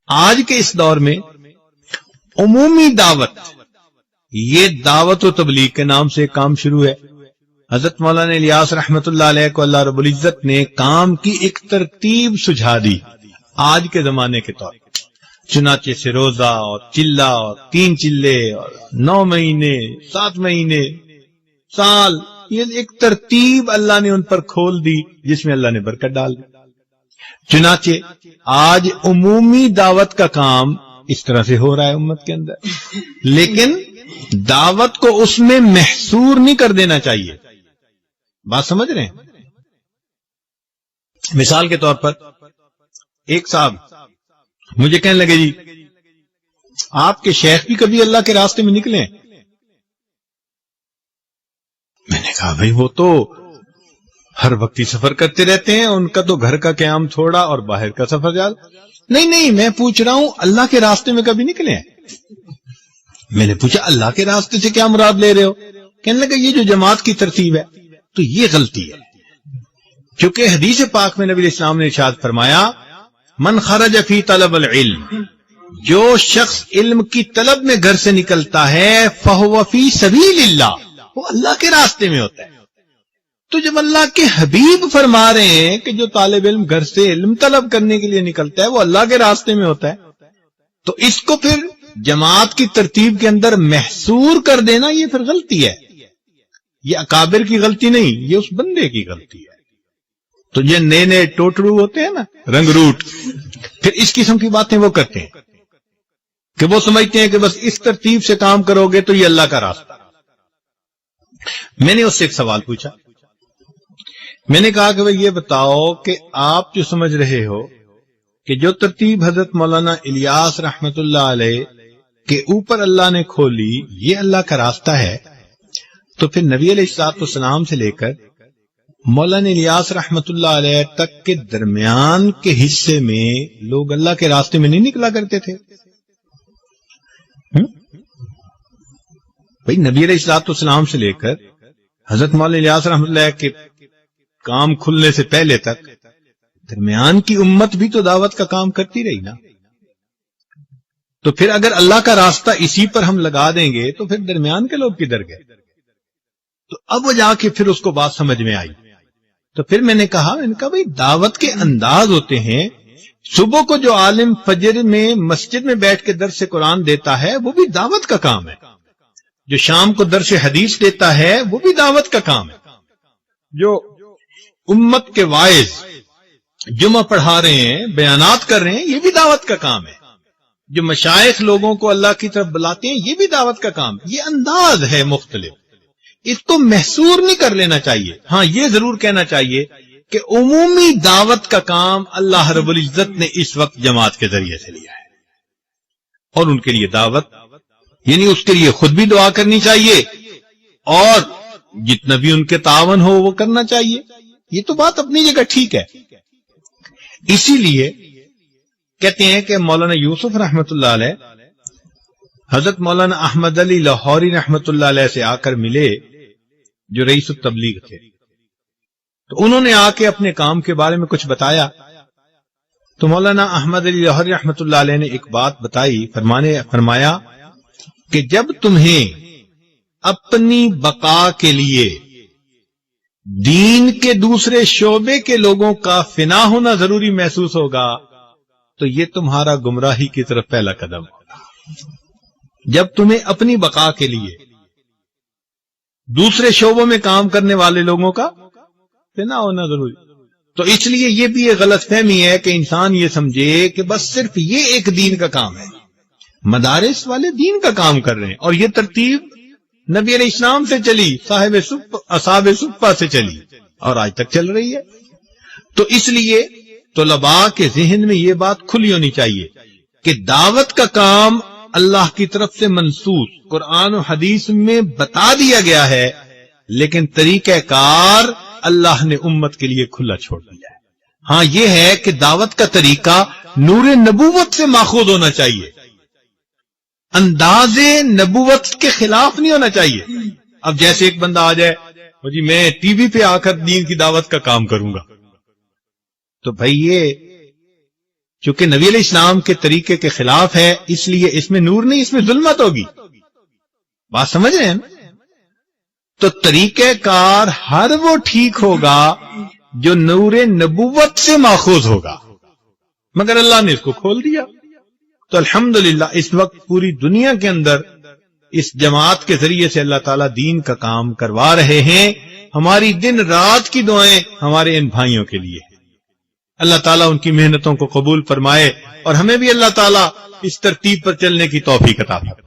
آج کے اس دور میں عمومی دعوت، یہ دعوت و تبلیغ کے نام سے کام شروع ہے. حضرت مولانا الیاس رحمت اللہ علیہ کو اللہ رب العزت نے کام کی ایک ترتیب سجھا دی آج کے زمانے کے طور پر. چنانچہ سے روزہ اور چلہ اور 3 چلے اور 9 مہینے 7 مہینے سال، یہ ایک ترتیب اللہ نے ان پر کھول دی جس میں اللہ نے برکت ڈال دی. چنانچہ آج عمومی دعوت کا کام اس طرح سے ہو رہا ہے امت کے اندر، لیکن دعوت کو اس میں محصور نہیں کر دینا چاہیے. بات سمجھ رہے ہیں؟ مثال کے طور پر ایک صاحب مجھے کہنے لگے جی آپ کے شیخ بھی کبھی اللہ کے راستے میں نکلے ہیں؟ میں نے کہا بھائی وہ تو ہر وقت ہی سفر کرتے رہتے ہیں، ان کا تو گھر کا قیام تھوڑا اور باہر کا سفر زیادہ. نہیں میں پوچھ رہا ہوں اللہ کے راستے میں کبھی نکلے ہیں؟ میں نے پوچھا اللہ کے راستے سے کیا مراد لے رہے ہو؟ کہنے لگا یہ جو جماعت کی ترتیب ہے تو یہ غلطی ہے، کیونکہ حدیث پاک میں نبی علیہ السلام نے ارشاد فرمایا من خرج فی طلب العلم، جو شخص علم کی طلب میں گھر سے نکلتا ہے فہو فی سبیل اللہ، وہ اللہ کے راستے میں ہوتا ہے. تو جب اللہ کے حبیب فرما رہے ہیں کہ جو طالب علم گھر سے علم طلب کرنے کے لیے نکلتا ہے وہ اللہ کے راستے میں ہوتا ہے، تو اس کو پھر جماعت کی ترتیب کے اندر محصور کر دینا یہ پھر غلطی ہے. یہ اکابر کی غلطی نہیں، یہ اس بندے کی غلطی ہے. تو یہ نئے ٹوٹرو ہوتے ہیں نا، رنگ روٹ، پھر اس قسم کی باتیں وہ کرتے ہیں کہ وہ سمجھتے ہیں کہ بس اس ترتیب سے کام کرو گے تو یہ اللہ کا راستہ. میں نے اس سے ایک سوال پوچھا، میں نے کہا کہ بھئی یہ بتاؤ کہ آپ جو سمجھ رہے ہو کہ جو ترتیب حضرت مولانا الیاس رحمت اللہ علیہ کے اوپر اللہ نے کھولی یہ اللہ کا راستہ ہے، تو پھر نبی علیہ الصلوۃ والسلام سے لے کر مولانا الیاس رحمت اللہ علیہ تک کے درمیان کے حصے میں لوگ اللہ کے راستے میں نہیں نکلا کرتے تھے؟ بھئی نبی علیہ الصلوۃ والسلام سے لے کر حضرت مولانا الیاس رحمت اللہ کے کام کھلنے سے پہلے تک درمیان کی امت بھی تو دعوت کا کام کرتی رہی نا. تو پھر اگر اللہ کا راستہ اسی پر ہم لگا دیں گے تو پھر درمیان کے لوگ کدھر گئے؟ تو اب وہ جا کے پھر اس کو بات سمجھ میں آئی. تو پھر میں نے کہا بھئی دعوت کے انداز ہوتے ہیں. صبح کو جو عالم فجر میں مسجد میں بیٹھ کے درس قرآن دیتا ہے وہ بھی دعوت کا کام ہے. جو شام کو درس حدیث دیتا ہے وہ بھی دعوت کا کام ہے. جو امت کے واعظ جمعہ پڑھا رہے ہیں، بیانات کر رہے ہیں، یہ بھی دعوت کا کام ہے. جو مشائخ لوگوں کو اللہ کی طرف بلاتے ہیں یہ بھی دعوت کا کام. یہ انداز ہے مختلف، اس کو محصور نہیں کر لینا چاہیے. ہاں یہ ضرور کہنا چاہیے کہ عمومی دعوت کا کام اللہ رب العزت نے اس وقت جماعت کے ذریعے سے لیا ہے، اور ان کے لیے دعوت یعنی اس کے لیے خود بھی دعا کرنی چاہیے اور جتنا بھی ان کے تعاون ہو وہ کرنا چاہیے. یہ تو بات اپنی جگہ ٹھیک ہے. اسی لیے کہتے ہیں کہ مولانا یوسف رحمت اللہ علیہ حضرت مولانا احمد علی لاہوری رحمت اللہ علیہ سے آ کر ملے جو رئیس التبلیغ تھے. تو انہوں نے آ کے اپنے کام کے بارے میں کچھ بتایا. تو مولانا احمد علی لاہوری رحمت اللہ علیہ نے ایک بات بتائی، فرمایا کہ جب تمہیں اپنی بقا کے لیے دین کے دوسرے شعبے کے لوگوں کا فنا ہونا ضروری محسوس ہوگا تو یہ تمہارا گمراہی کی طرف پہلا قدم ہوگا. جب تمہیں اپنی بقا کے لیے دوسرے شعبوں میں کام کرنے والے لوگوں کا فنا ہونا ضروری، تو اس لیے یہ بھی ایک غلط فہمی ہے کہ انسان یہ سمجھے کہ بس صرف یہ ایک دین کا کام ہے. مدارس والے دین کا کام کر رہے ہیں اور یہ ترتیب نبی علیہ السلام سے چلی، اصحاب صفہ سے چلی اور آج تک چل رہی ہے. تو اس لیے طلباء کے ذہن میں یہ بات کھلی ہونی چاہیے کہ دعوت کا کام اللہ کی طرف سے منصوص قرآن و حدیث میں بتا دیا گیا ہے، لیکن طریقہ کار اللہ نے امت کے لیے کھلا چھوڑ دیا ہے. ہاں یہ ہے کہ دعوت کا طریقہ نور نبوت سے ماخوذ ہونا چاہیے، انداز نبوت کے خلاف نہیں ہونا چاہیے. اب جیسے ایک بندہ آ جائے جی میں ٹی وی پہ آ کر دین کی دعوت کا کام کروں گا، تو بھائی یہ چونکہ نبی علیہ السلام کے طریقے کے خلاف ہے، اس لیے اس میں نور نہیں، اس میں ظلمت ہوگی. بات سمجھ رہے ہیں؟ تو طریقہ کار ہر وہ ٹھیک ہوگا جو نور نبوت سے ماخوذ ہوگا، مگر اللہ نے اس کو کھول دیا. تو الحمدللہ اس وقت پوری دنیا کے اندر اس جماعت کے ذریعے سے اللہ تعالیٰ دین کا کام کروا رہے ہیں. ہماری دن رات کی دعائیں ہمارے ان بھائیوں کے لیے ہیں. اللہ تعالیٰ ان کی محنتوں کو قبول فرمائے اور ہمیں بھی اللہ تعالیٰ اس ترتیب پر چلنے کی توفیق عطا فرمائے.